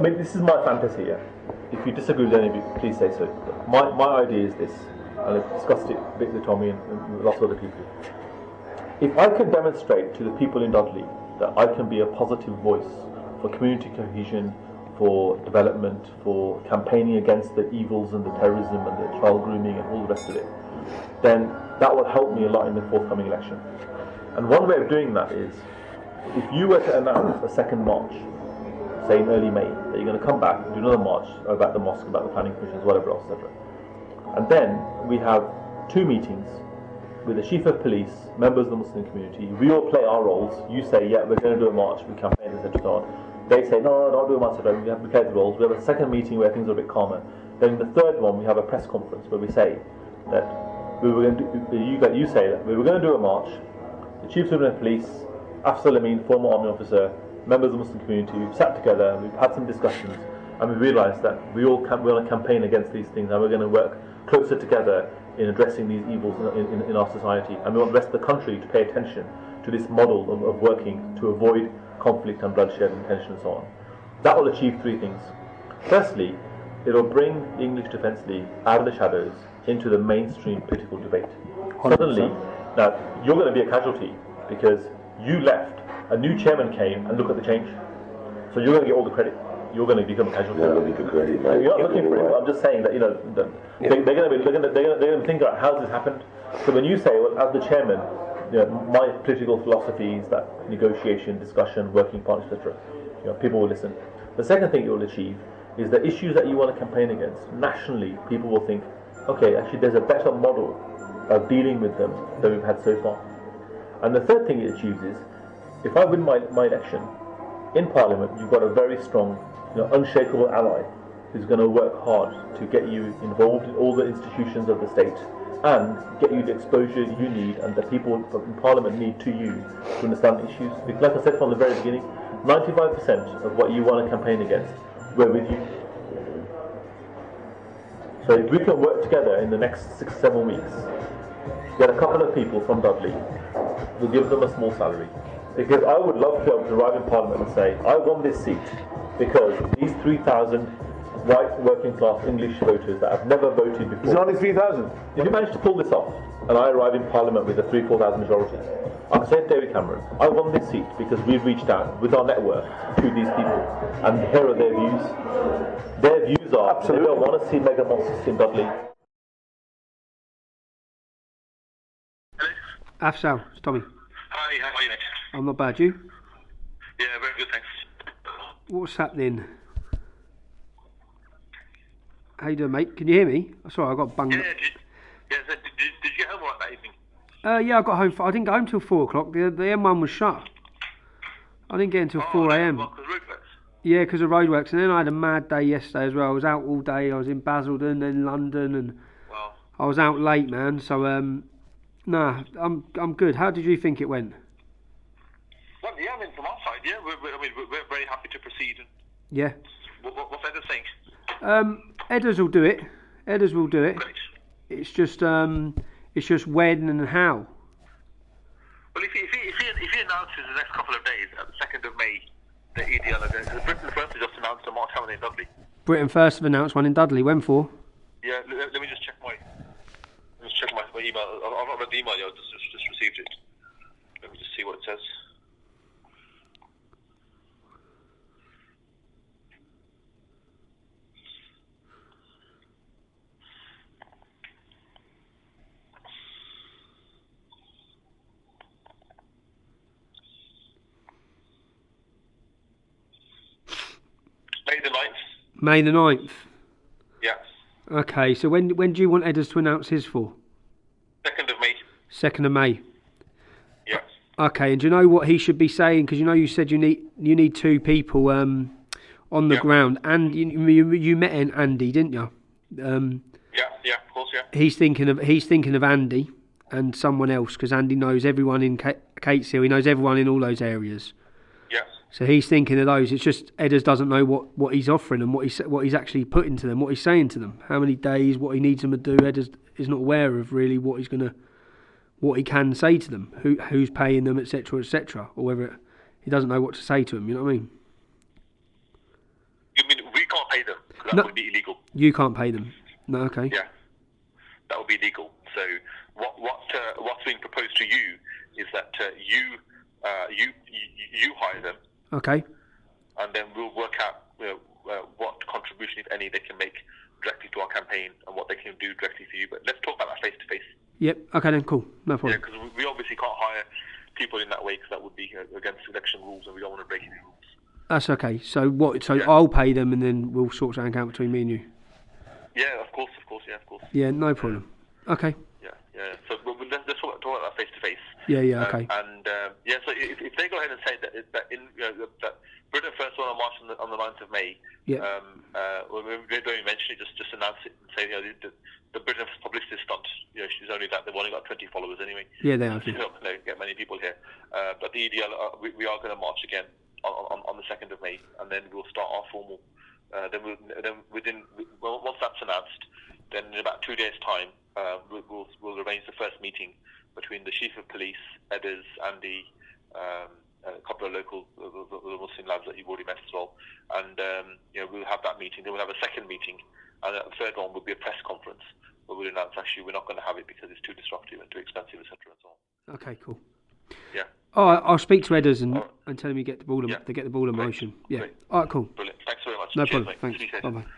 mean, this is my fantasy, yeah. If you disagree with any of you, please say so. But my idea is this, and I've discussed it a bit with Tommy and lots of other people. If I can demonstrate to the people in Dudley that I can be a positive voice for community cohesion, for development, for campaigning against the evils and the terrorism and the child grooming and all the rest of it, then that will help me a lot in the forthcoming election. And one way of doing that is, if you were to announce a second march, say in early May, that you're going to come back and do another march about the mosque, about the planning commissions, whatever else, etc. And then we have 2 meetings with the chief of police, members of the Muslim community. We all play our roles. You say, yeah, we're going to do a march, we campaign, etc. They say, no, don't do a march, etc. We play the roles. We have a second meeting where things are a bit calmer. Then the third one, we have a press conference where we say that we were going to you say that we were going to do a march. The chief of police, Afzal Amin, former army officer, members of the Muslim community, we've sat together, we've had some discussions, and we realised that we're on a campaign against these things, and we're going to work closer together in addressing these evils in our society. And we want the rest of the country to pay attention to this model of working to avoid conflict and bloodshed and tension and so on. That will achieve 3 things. Firstly, it will bring the English Defence League out of the shadows into the mainstream political debate. 100%. Suddenly, now, you're going to be a casualty because you left, a new chairman came, and look at the change. So you're going to get all the credit. You're going to become a casualty. You're looking for credit, mate. You're not looking for it. I'm just saying that they're going to think about how this happened. So when you say, well, as the chairman, my political philosophy is that negotiation, discussion, working party, etc. People will listen. The second thing it will achieve is the issues that you want to campaign against nationally. People will think, okay, actually, there's a better model of dealing with them than we've had so far. And the third thing it achieves is, if I win my election in Parliament, you've got a very strong, unshakable ally who's going to work hard to get you involved in all the institutions of the state and get you the exposure you need and the people in Parliament need to you to understand the issues. Because like I said from the very beginning, 95% of what you want to campaign against, we're with you. So if we can work together in the next 6-7 weeks, get a couple of people from Dudley, we'll give them a small salary. Because I would love to be able to arrive in Parliament and say, I won this seat because these 3,000 white working class English voters that have never voted before. Is it only 3,000? If you manage to pull this off, and I arrive in Parliament with a 3,000-4,000 majority, I can say to David Cameron, I won this seat because we've reached out with our network to these people, and here are their views. Their views are, absolutely, they don't want to see mega mosques in Dudley. Hello? Afzal, it's Tommy. Hi, how are you, mate? I'm not bad, you? Yeah, very good, thanks. What's happening? How you doing, mate? Can you hear me? Sorry, I got bunged. Yeah, so did you get home all right that evening? Yeah, I got home. I didn't get home till 4 o'clock. The M1 was shut. I didn't get until 4 a.m. Well, because roadworks? Yeah, because of roadworks. And then I had a mad day yesterday as well. I was out all day. I was in Basildon, then London, and wow. I was out late, man. So, nah, I'm good. How did you think it went? Well, yeah, I mean, from our side, yeah, we're very happy to proceed. Yeah. What's Edda saying? Edders will do it. Edders will do it. Great. It's just when and how. Well, if he announces in the next couple of days, at the 2nd of May, the EDL event, Britain First has just announced a march happening in Dudley. Britain First have announced one in Dudley. When for? Yeah, let me just check my email. I've not read the email yet. I just received it. Let me just see what it says. May the 9th? Yeah. Okay, so when do you want Edders to announce his for? 2nd of May. 2nd of May? Yeah. Okay, and do you know what he should be saying? Because you said you need 2 people on the ground. And you met Andy, didn't you? Yeah, of course, yeah. He's thinking of Andy and someone else, because Andy knows everyone in Cateshill. He knows everyone in all those areas. Yeah. So he's thinking of those. It's just Edders doesn't know what he's offering and what he's actually putting to them, what he's saying to them, how many days, what he needs them to do. Edders is not aware of really what he can say to them, who's paying them, etc., or whether he doesn't know what to say to them. You know what I mean? You mean can't pay them, 'cause that No. would be illegal. You can't pay them. No, okay. Yeah, that would be illegal. So what's being proposed to you is that you hire them, Okay. and then we'll work out what contribution, if any, they can make directly to our campaign and what they can do directly for you. But let's talk about that face to face. Yep. Okay then. Cool. No problem. Yeah, because we obviously can't hire people in that way, because that would be against election rules, and we don't want to break any rules. That's okay. So what? So Yeah. I'll pay them, and then we'll sort something out between me and you. Yeah, of course, yeah, of course. Yeah. No problem. Okay. Yeah. So let's talk about that face to face. Yeah. Okay. So if they go ahead and say that that Britain First on March on the 9th of May, Yeah. we don't even mention it, just announce it and say the Britain First publicity stunt. She's only that they've only got 20 followers anyway. Yeah, they have. She's not going to get many people here. But the EDL, we are going to march again on the 2nd of May, and then we'll start our formal. Once that's announced, then in about 2 days' time, we'll arrange the first meeting between the Chief of Police, Edders, and a couple of local Muslim lads that you've already met as well. And we'll have that meeting. Then we'll have a second meeting, and the third one will be a press conference where we'll announce actually we're not going to have it because it's too disruptive and too expensive, etc. and so on. Okay. Cool. Yeah. All right. I'll speak to Edders and tell him you get the ball. Yeah. They get the ball in Great. motion. Yeah. Great. All right. Cool. Brilliant. Thanks very much. No Cheers, problem. mate. Thanks. See you Bye later. bye.